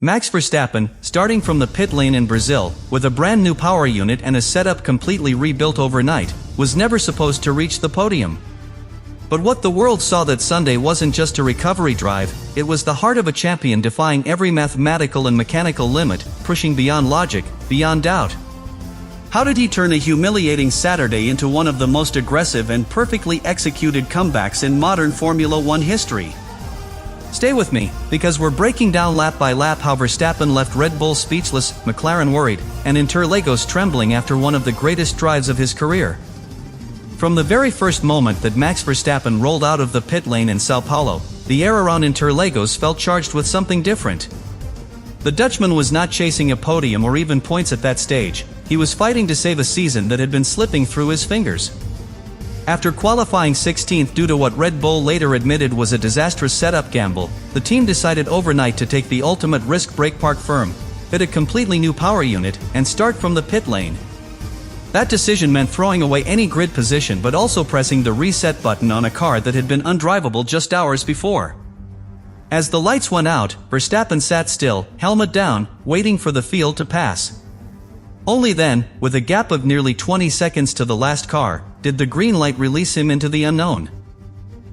Max Verstappen, starting from the pit lane in Brazil, with a brand new power unit and a setup completely rebuilt overnight, was never supposed to reach the podium. But what the world saw that Sunday wasn't just a recovery drive, it was the heart of a champion defying every mathematical and mechanical limit, pushing beyond logic, beyond doubt. How did he turn a humiliating Saturday into one of the most aggressive and perfectly executed comebacks in modern Formula One history? Stay with me, because we're breaking down lap by lap how Verstappen left Red Bull speechless, McLaren worried, and Interlagos trembling after one of the greatest drives of his career. From the very first moment that Max Verstappen rolled out of the pit lane in Sao Paulo, the air around Interlagos felt charged with something different. The Dutchman was not chasing a podium or even points at that stage, he was fighting to save a season that had been slipping through his fingers. After qualifying 16th due to what Red Bull later admitted was a disastrous setup gamble, the team decided overnight to take the ultimate risk, brake park firm, fit a completely new power unit, and start from the pit lane. That decision meant throwing away any grid position but also pressing the reset button on a car that had been undrivable just hours before. As the lights went out, Verstappen sat still, helmet down, waiting for the field to pass. Only then, with a gap of nearly 20 seconds to the last car, did the green light release him into the unknown.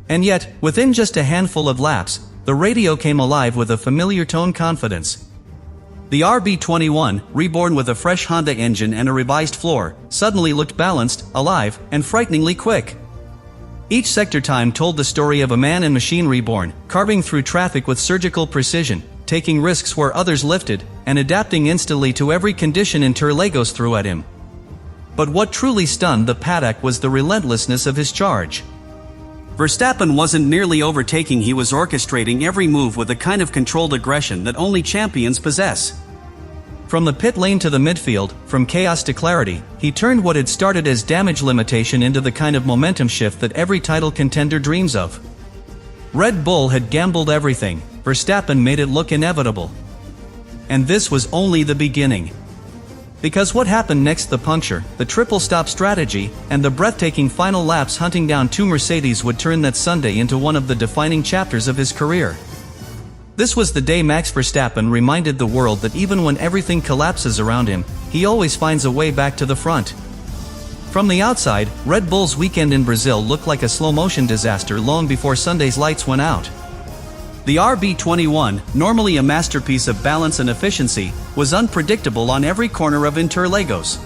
And yet, within just a handful of laps, the radio came alive with a familiar tone: confidence. The RB21, reborn with a fresh Honda engine and a revised floor, suddenly looked balanced, alive, and frighteningly quick. Each sector time told the story of a man and machine reborn, carving through traffic with surgical precision, taking risks where others lifted, and adapting instantly to every condition Interlagos threw at him. But what truly stunned the paddock was the relentlessness of his charge. Verstappen wasn't merely overtaking, he was orchestrating every move with a kind of controlled aggression that only champions possess. From the pit lane to the midfield, from chaos to clarity, he turned what had started as damage limitation into the kind of momentum shift that every title contender dreams of. Red Bull had gambled everything, Verstappen made it look inevitable. And this was only the beginning. Because what happened next, the puncture, the triple stop strategy, and the breathtaking final laps hunting down two Mercedes, would turn that Sunday into one of the defining chapters of his career. This was the day Max Verstappen reminded the world that even when everything collapses around him, he always finds a way back to the front. From the outside, Red Bull's weekend in Brazil looked like a slow-motion disaster long before Sunday's lights went out. The RB21, normally a masterpiece of balance and efficiency, was unpredictable on every corner of Interlagos.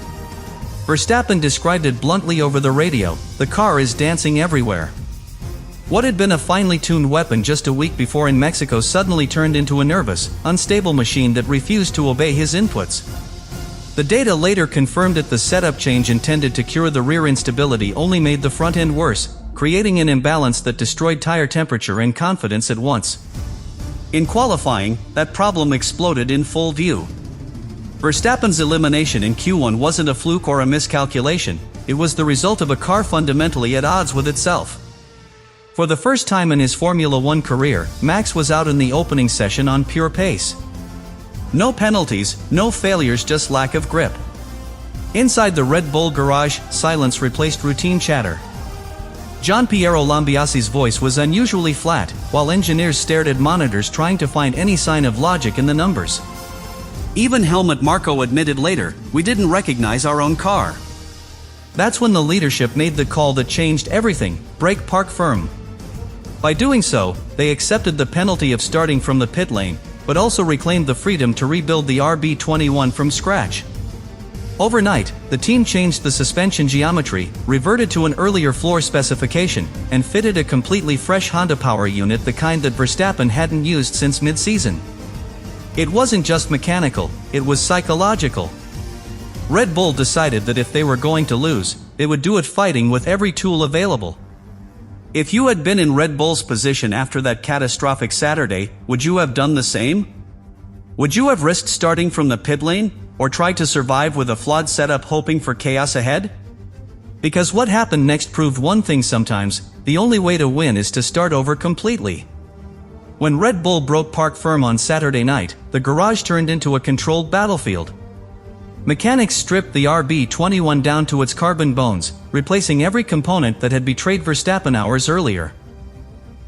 Verstappen described it bluntly over the radio: the car is dancing everywhere. What had been a finely tuned weapon just a week before in Mexico suddenly turned into a nervous, unstable machine that refused to obey his inputs. The data later confirmed that the setup change intended to cure the rear instability only made the front end worse, creating an imbalance that destroyed tire temperature and confidence at once. In qualifying, that problem exploded in full view. Verstappen's elimination in Q1 wasn't a fluke or a miscalculation, it was the result of a car fundamentally at odds with itself. For the first time in his Formula One career, Max was out in the opening session on pure pace. No penalties, no failures, just lack of grip. Inside the Red Bull garage, silence replaced routine chatter. Gianpiero Lambiassi's voice was unusually flat, while engineers stared at monitors trying to find any sign of logic in the numbers. Even Helmut Marko admitted later, "We didn't recognize our own car." That's when the leadership made the call that changed everything: brake park firm. By doing so, they accepted the penalty of starting from the pit lane, but also reclaimed the freedom to rebuild the RB21 from scratch. Overnight, the team changed the suspension geometry, reverted to an earlier floor specification, and fitted a completely fresh Honda power unit, the kind that Verstappen hadn't used since mid-season. It wasn't just mechanical, it was psychological. Red Bull decided that if they were going to lose, they would do it fighting with every tool available. If you had been in Red Bull's position after that catastrophic Saturday, would you have done the same? Would you have risked starting from the pit lane, or tried to survive with a flawed setup hoping for chaos ahead? Because what happened next proved one thing: sometimes, the only way to win is to start over completely. When Red Bull broke park firm on Saturday night, the garage turned into a controlled battlefield. Mechanics stripped the RB21 down to its carbon bones, replacing every component that had betrayed Verstappen hours earlier.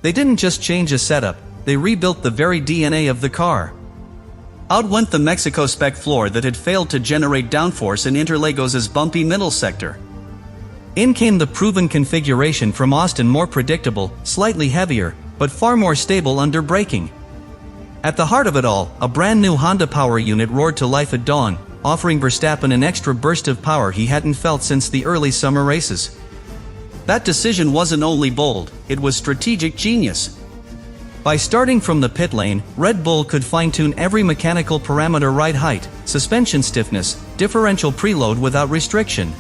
They didn't just change a setup, they rebuilt the very DNA of the car. Out went the Mexico spec floor that had failed to generate downforce in Interlagos's bumpy middle sector. In came the proven configuration from Austin, more predictable, slightly heavier, but far more stable under braking. At the heart of it all, a brand new Honda power unit roared to life at dawn, offering Verstappen an extra burst of power he hadn't felt since the early summer races. That decision wasn't only bold, it was strategic genius. By starting from the pit lane, Red Bull could fine-tune every mechanical parameter: ride height, suspension stiffness, differential preload without restriction.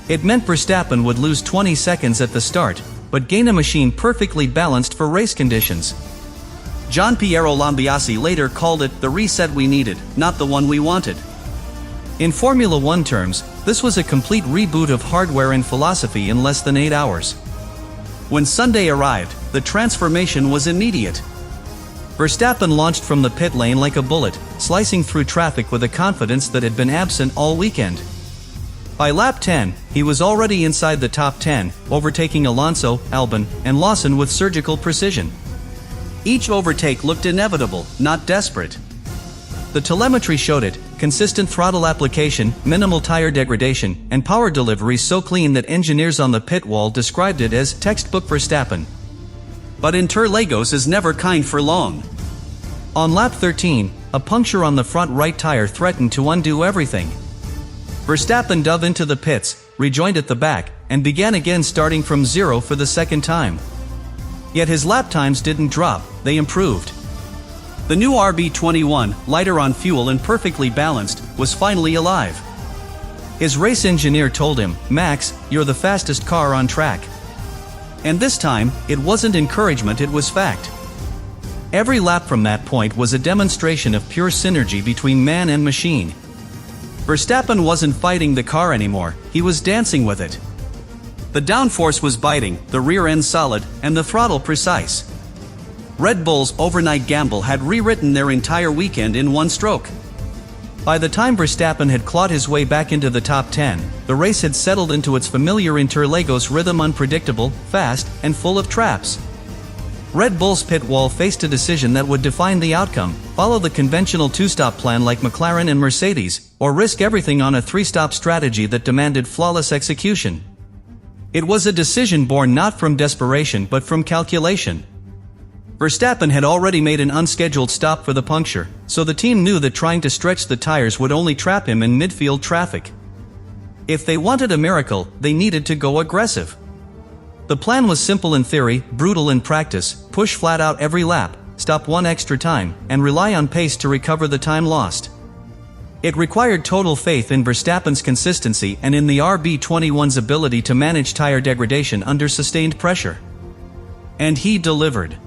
It meant Verstappen would lose 20 seconds at the start, but gain a machine perfectly balanced for race conditions. Gianpiero Lambiase later called it the reset we needed, not the one we wanted. In Formula One terms, this was a complete reboot of hardware and philosophy in less than 8 hours. When Sunday arrived, the transformation was immediate. Verstappen launched from the pit lane like a bullet, slicing through traffic with a confidence that had been absent all weekend. By lap 10, he was already inside the top 10, overtaking Alonso, Albon, and Lawson with surgical precision. Each overtake looked inevitable, not desperate. The telemetry showed it: consistent throttle application, minimal tire degradation, and power delivery so clean that engineers on the pit wall described it as textbook Verstappen. But Interlagos is never kind for long. On lap 13, a puncture on the front right tire threatened to undo everything. Verstappen dove into the pits, rejoined at the back, and began again starting from zero for the second time. Yet his lap times didn't drop, they improved. The new RB21, lighter on fuel and perfectly balanced, was finally alive. His race engineer told him, "Max, you're the fastest car on track." And this time, it wasn't encouragement, it was fact. Every lap from that point was a demonstration of pure synergy between man and machine. Verstappen wasn't fighting the car anymore, he was dancing with it. The downforce was biting, the rear end solid, and the throttle precise. Red Bull's overnight gamble had rewritten their entire weekend in one stroke. By the time Verstappen had clawed his way back into the top 10, the race had settled into its familiar Interlagos rhythm: unpredictable, fast, and full of traps. Red Bull's pit wall faced a decision that would define the outcome: follow the conventional two-stop plan like McLaren and Mercedes, or risk everything on a three-stop strategy that demanded flawless execution. It was a decision born not from desperation but from calculation. Verstappen had already made an unscheduled stop for the puncture, so the team knew that trying to stretch the tires would only trap him in midfield traffic. If they wanted a miracle, they needed to go aggressive. The plan was simple in theory, brutal in practice: push flat out every lap, stop one extra time, and rely on pace to recover the time lost. It required total faith in Verstappen's consistency and in the RB21's ability to manage tire degradation under sustained pressure. And he delivered.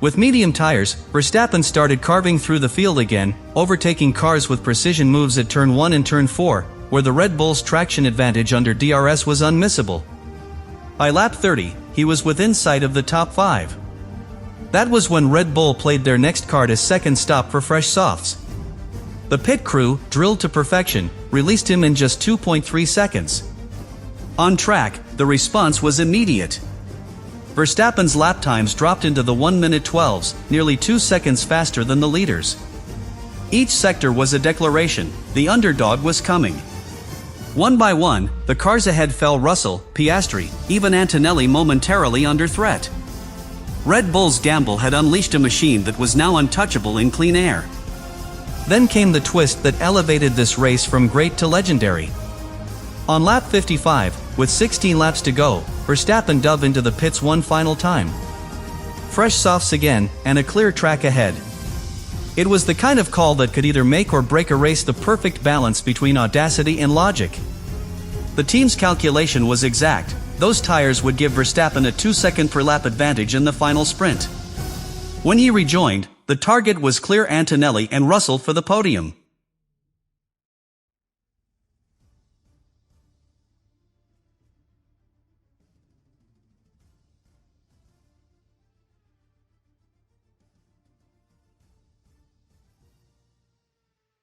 With medium tires, Verstappen started carving through the field again, overtaking cars with precision moves at turn 1 and turn 4, where the Red Bull's traction advantage under DRS was unmissable. By lap 30, he was within sight of the top 5. That was when Red Bull played their next card as second stop for fresh softs. The pit crew, drilled to perfection, released him in just 2.3 seconds. On track, the response was immediate. Verstappen's lap times dropped into the 1:12s, nearly 2 seconds faster than the leaders. Each sector was a declaration: the underdog was coming. One by one, the cars ahead fell: Russell, Piastri, even Antonelli momentarily under threat. Red Bull's gamble had unleashed a machine that was now untouchable in clean air. Then came the twist that elevated this race from great to legendary. On lap 55, with 16 laps to go, Verstappen dove into the pits one final time. Fresh softs again, and a clear track ahead. It was the kind of call that could either make or break a race: the perfect balance between audacity and logic. The team's calculation was exact: those tires would give Verstappen a 2-second per lap advantage in the final sprint. When he rejoined, the target was clear: Antonelli and Russell for the podium.